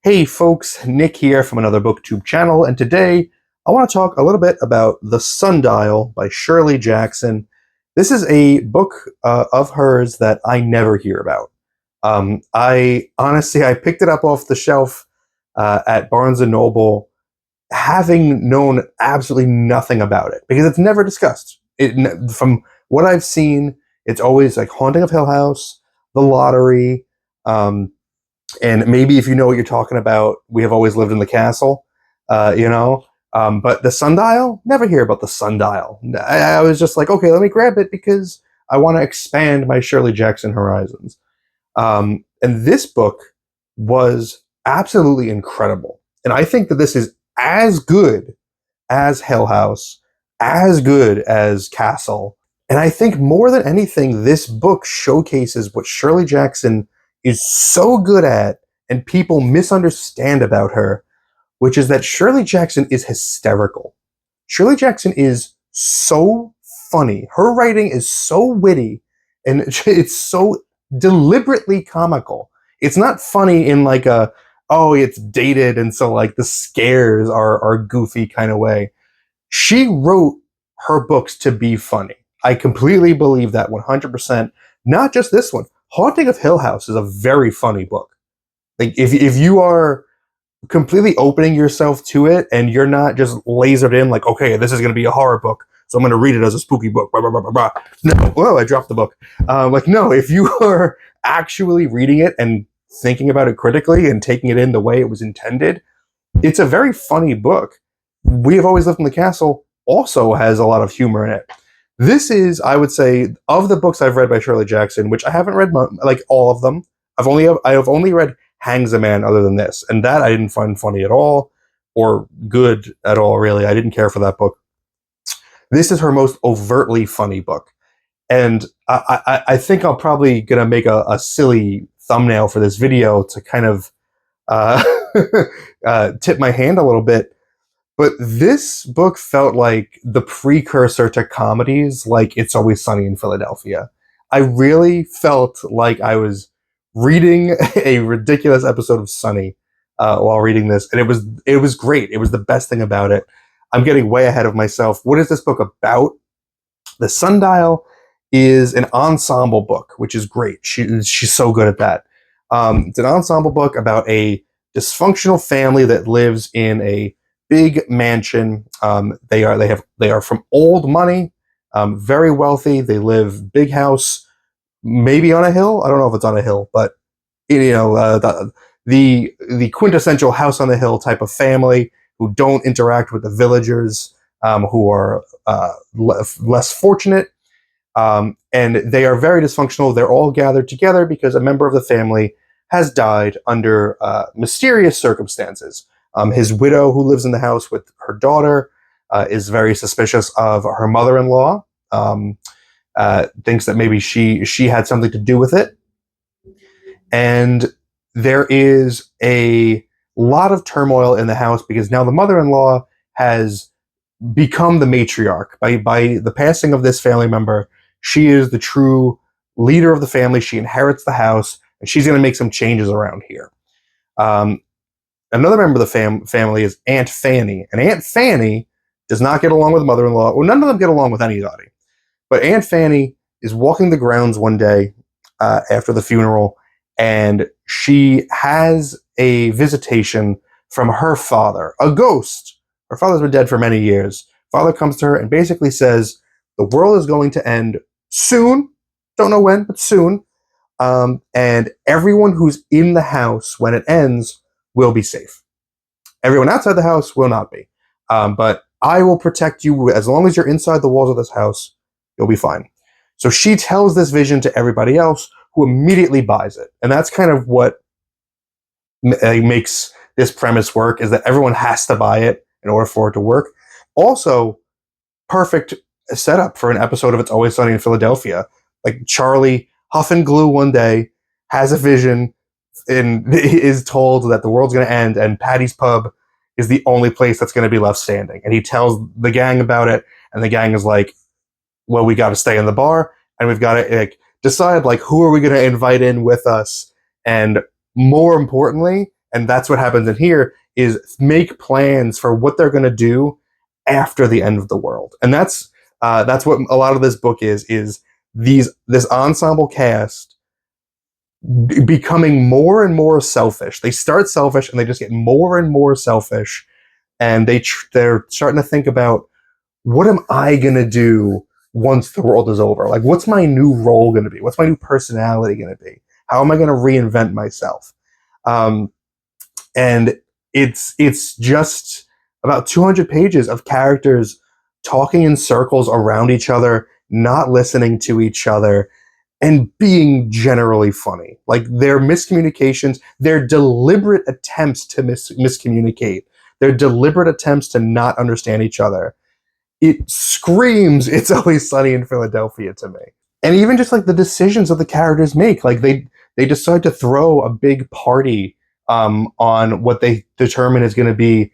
Hey folks, Nick here from Another BookTube channel, and today I want to talk a little bit about The Sundial by Shirley Jackson. This is a book of hers that I never hear about. I picked it up off the shelf at Barnes & Noble, having known absolutely nothing about it, because it's never discussed. From what I've seen, it's always like Haunting of Hill House, The Lottery, and maybe if you know what you're talking about, We Have Always Lived in the Castle, but the Sundial, never hear about the Sundial. I was just like, okay, let me grab it because I want to expand my Shirley Jackson horizons. And this book was absolutely incredible. And I think that this is as good as Hill House, as good as Castle. And I think more than anything, this book showcases what Shirley Jackson is so good at and people misunderstand about her, which is that Shirley Jackson is hysterical. Shirley Jackson is so funny. Her writing is so witty and it's so deliberately comical. It's not funny in like it's dated and so like the scares are goofy kind of way. She wrote her books to be funny. I completely believe that 100%. Not just this one. Haunting of Hill House is a very funny book. Like if you are completely opening yourself to it and you're not just lasered in like, okay, this is going to be a horror book, so I'm going to read it as a spooky book. Blah, blah, blah, blah, blah. No, whoa, I dropped the book. No, if you are actually reading it and thinking about it critically and taking it in the way it was intended, it's a very funny book. We Have Always Lived in the Castle also has a lot of humor in it. This is, I would say, of the books I've read by Shirley Jackson, which I haven't read like all of them. I have only read Hangs a Man other than this, and that I didn't find funny at all or good at all. Really, I didn't care for that book. This is her most overtly funny book, and I think I'm probably gonna make a silly thumbnail for this video to kind of tip my hand a little bit. But this book felt like the precursor to comedies like It's Always Sunny in Philadelphia. I really felt like I was reading a ridiculous episode of Sunny while reading this, and it was great. It was the best thing about it. I'm getting way ahead of myself. What is this book about? The Sundial is an ensemble book, which is great. She's so good at that. It's an ensemble book about a dysfunctional family that lives in a big mansion. They are from old money, very wealthy. They live big house, maybe on a hill. I don't know if it's on a hill, but the quintessential house on the hill type of family who don't interact with the villagers, who are less fortunate, and they are very dysfunctional. They're all gathered together because a member of the family has died under mysterious circumstances. His widow, who lives in the house with her daughter, is very suspicious of her mother-in-law, thinks that maybe she had something to do with it. And there is a lot of turmoil in the house because now the mother-in-law has become the matriarch. By the passing of this family member, she is the true leader of the family. She inherits the house, and she's going to make some changes around here. Another member of the family is Aunt Fanny. And Aunt Fanny does not get along with mother-in-law. Well, none of them get along with anybody. But Aunt Fanny is walking the grounds one day after the funeral, and she has a visitation from her father, a ghost. Her father's been dead for many years. Father comes to her and basically says, the world is going to end soon. Don't know when, but soon. And everyone who's in the house when it ends will be safe. Everyone outside the house will not be. But I will protect you as long as you're inside the walls of this house. You'll be fine. So she tells this vision to everybody else, who immediately buys it. And that's kind of what makes this premise work, is that everyone has to buy it in order for it to work. Also, perfect setup for an episode of It's Always Sunny in Philadelphia. Like Charlie huff and glue one day, has a vision, and is told that the world's going to end, and Patty's Pub is the only place that's going to be left standing. And he tells the gang about it, and the gang is like, well, we got to stay in the bar, and we've got to decide, like, who are we going to invite in with us? And more importantly, And that's what happens in here, is make plans for what they're going to do after the end of the world. And that's what a lot of this book is this ensemble cast becoming more and more selfish. They start selfish and they just get more and more selfish, and they're starting to think about, what am I going to do once the world is over? Like, what's my new role going to be? What's my new personality going to be? How am I going to reinvent myself? And it's just about 200 pages of characters talking in circles around each other, not listening to each other, and being generally funny. Like, their miscommunications, their deliberate attempts to miscommunicate, their deliberate attempts to not understand each other. It screams It's Always Sunny in Philadelphia to me. And even just like the decisions that the characters make, like they decide to throw a big party on what they determine is going to be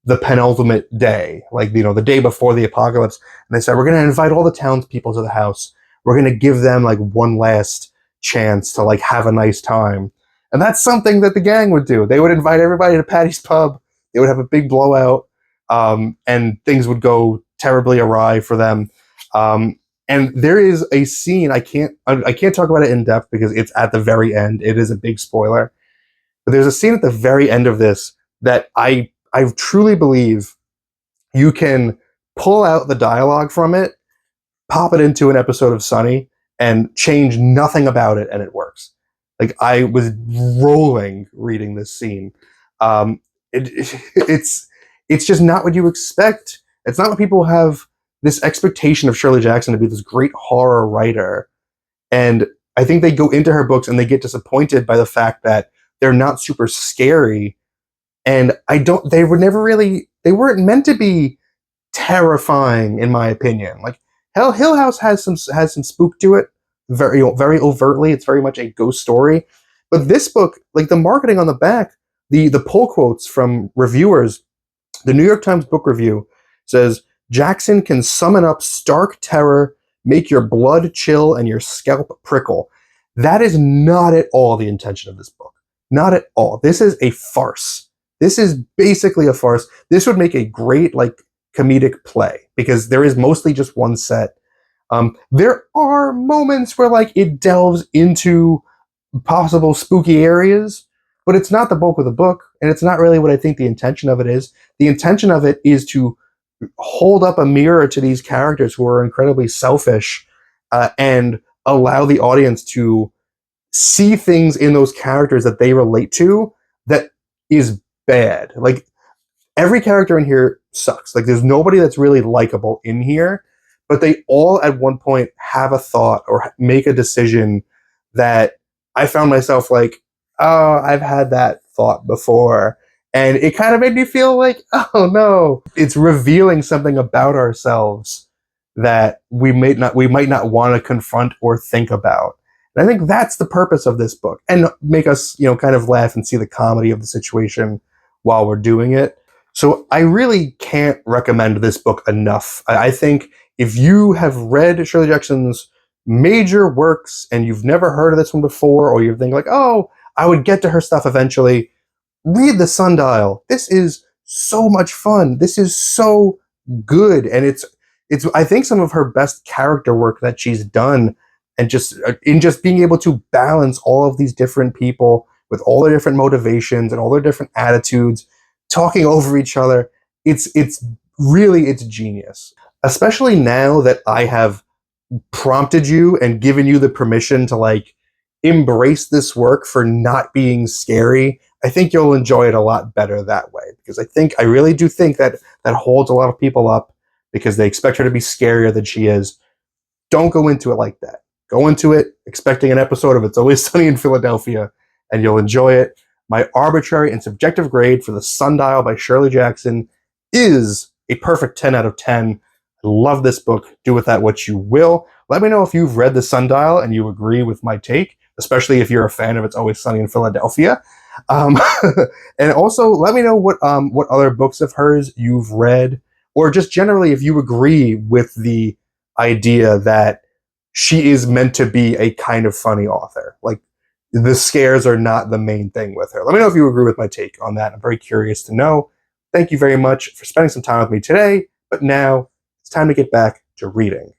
the penultimate day, like, you know, the day before the apocalypse. And they said, we're going to invite all the townspeople to the house. We're going to give them like one last chance to like have a nice time. And that's something that the gang would do. They would invite everybody to Patty's Pub. They would have a big blowout, and things would go terribly awry for them. And there is a scene, I can't talk about it in depth because it's at the very end. It is a big spoiler. But there's a scene at the very end of this that I truly believe you can pull out the dialogue from it, pop it into an episode of Sunny, and change nothing about it, and it works. Like, I was rolling reading this scene. It's just not what you expect. It's not what people have this expectation of Shirley Jackson to be this great horror writer. And I think they go into her books and they get disappointed by the fact that they're not super scary. And they weren't meant to be terrifying, in my opinion. Like, Hill House has some spook to it, very, very overtly. It's very much a ghost story. But this book, like, the marketing on the back, the pull quotes from reviewers, the New York Times book review says, Jackson can summon up stark terror, make your blood chill and your scalp prickle. That is not at all the intention of this book. Not at all. This is a farce. This is basically a farce. This would make a great, like, comedic play, because there is mostly just one set. There are moments where, like, it delves into possible spooky areas, but it's not the bulk of the book, and it's not really what I think the intention of it is. The intention of it is to hold up a mirror to these characters who are incredibly selfish, and allow the audience to see things in those characters that they relate to that is bad. Like, every character in here sucks. Like, there's nobody that's really likable in here, but they all at one point have a thought or make a decision that I found myself like, oh, I've had that thought before. And it kind of made me feel like, oh no, it's revealing something about ourselves that we might not want to confront or think about. And I think that's the purpose of this book, and make us, you know, kind of laugh and see the comedy of the situation while we're doing it. So I really can't recommend this book enough. I think if you have read Shirley Jackson's major works and you've never heard of this one before, or you think like, oh, I would get to her stuff eventually, read The Sundial. This is so much fun. This is so good. And it's I think some of her best character work that she's done, and just being able to balance all of these different people with all their different motivations and all their different attitudes, talking over each other. It's genius. Especially now that I have prompted you and given you the permission to, like, embrace this work for not being scary. I think you'll enjoy it a lot better that way, because I really do think that holds a lot of people up, because they expect her to be scarier than she is. Don't go into it like that. Go into it expecting an episode of It's Always Sunny in Philadelphia, and you'll enjoy it. My arbitrary and subjective grade for The Sundial by Shirley Jackson is a perfect 10 out of 10. I love this book. Do with that what you will. Let me know if you've read The Sundial and you agree with my take, especially if you're a fan of It's Always Sunny in Philadelphia. And also, let me know what other books of hers you've read, or just generally if you agree with the idea that she is meant to be a kind of funny author. Like, the scares are not the main thing with her. Let me know if you agree with my take on that. I'm very curious to know. Thank you very much for spending some time with me today, but now it's time to get back to reading.